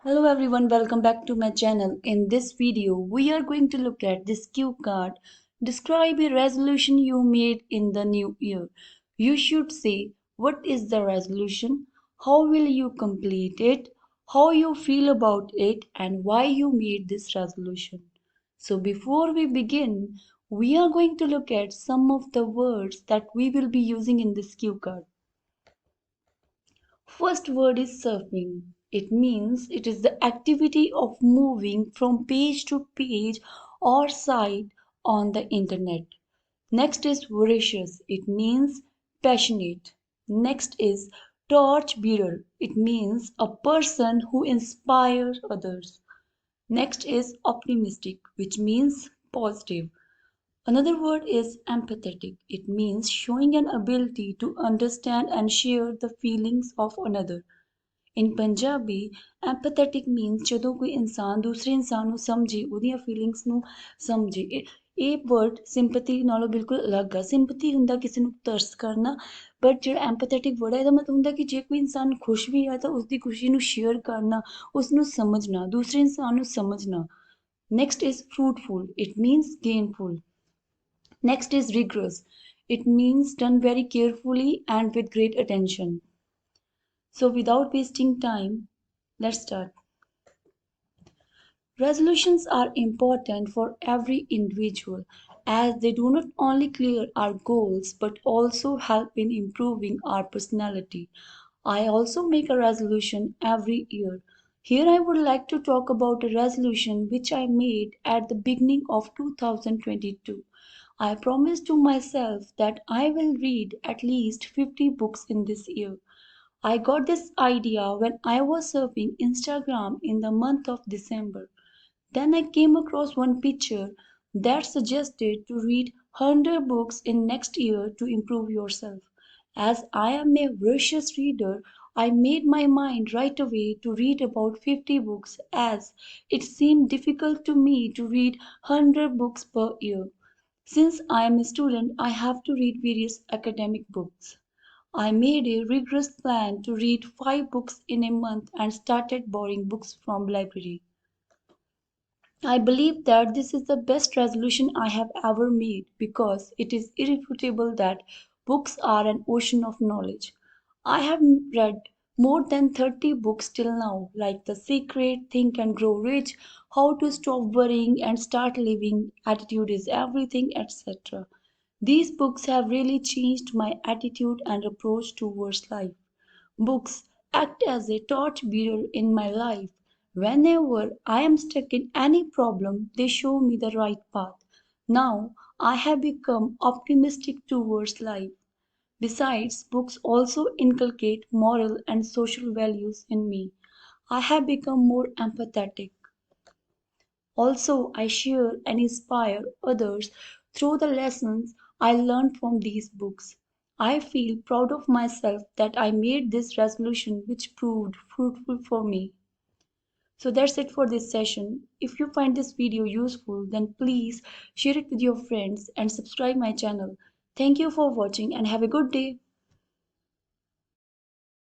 Hello everyone, welcome back to my channel. In this video, we are going to look at this cue card. Describe a resolution you made in the new year. You should say what is the resolution, how will you complete it, how you feel about it, and why you made this resolution. So before we begin, we are going to look at some of the words that we will be using in this cue card. First word is surfing. It means it is the activity of moving from page to page or site on the internet. Next is voracious. It means passionate. Next is torch bearer. It means a person who inspires others. Next is optimistic, which means positive. Another word is empathetic. It means showing an ability to understand and share the feelings of another. In Punjabi, empathetic means ਜਦੋਂ ਕੋਈ ਇਨਸਾਨ ਦੂਸਰੇ ਇਨਸਾਨ ਨੂੰ ਸਮਝੇ ਉਹਦੀਆਂ feelings ਨੂੰ ਸਮਝੇ ਇਹ ਵਰਡ ਸਿੰਪਥੀ ਨਾਲੋਂ ਬਿਲਕੁਲ ਅਲੱਗ ਆ ਸਿੰਪਥੀ ਹੁੰਦਾ ਕਿਸੇ ਨੂੰ ਤਰਸ ਕਰਨਾ ਬਟ ਜਿਹੜਾ ਐਮਪੈਥੈਟਿਕ ਵਰਡ ਹੈ ਇਹਦਾ ਮਤਲਬ ਹੁੰਦਾ ਕਿ ਜੇ ਕੋਈ ਇਨਸਾਨ ਖੁਸ਼ ਵੀ ਹੈ ਤਾਂ ਉਸਦੀ ਖੁਸ਼ੀ ਨੂੰ ਸ਼ੇਅਰ ਕਰਨਾ ਉਸ ਨੂੰ ਸਮਝਣਾ ਦੂਸਰੇ ਇਨਸਾਨ ਨੂੰ ਸਮਝਣਾ next is fruitful it means gainful next is rigorous. It means done very carefully and with great attention. So without wasting time, let's start. Resolutions are important for every individual as they do not only clear our goals but also help in improving our personality. I also make a resolution every year. Here I would like to talk about a resolution which I made at the beginning of 2022. I promised to myself that I will read at least 50 books in this year. I got this idea when I was surfing Instagram in the month of December. Then I came across one picture that suggested to read 100 books in next year to improve yourself. As I am a voracious reader, I made my mind right away to read about 50 books as it seemed difficult to me to read 100 books per year. Since I am a student, I have to read various academic books. I made a rigorous plan to read 5 books in a month and started borrowing books from library. I believe that this is the best resolution I have ever made because it is irrefutable that books are an ocean of knowledge. I have read more than 30 books till now, like The Secret, Think and Grow Rich, How to Stop Worrying and Start Living, Attitude is Everything, etc. These books have really changed my attitude and approach towards life. Books act as a torchbearer in my life. Whenever I am stuck in any problem, they show me the right path. Now I have become optimistic towards life. Besides, books also inculcate moral and social values in me. I have become more empathetic. Also, I share and inspire others through the lessons I learned from these books. I feel proud of myself that I made this resolution which proved fruitful for me. So that's it for this session. If you find this video useful, then please share it with your friends and subscribe my channel. Thank you for watching and have a good day.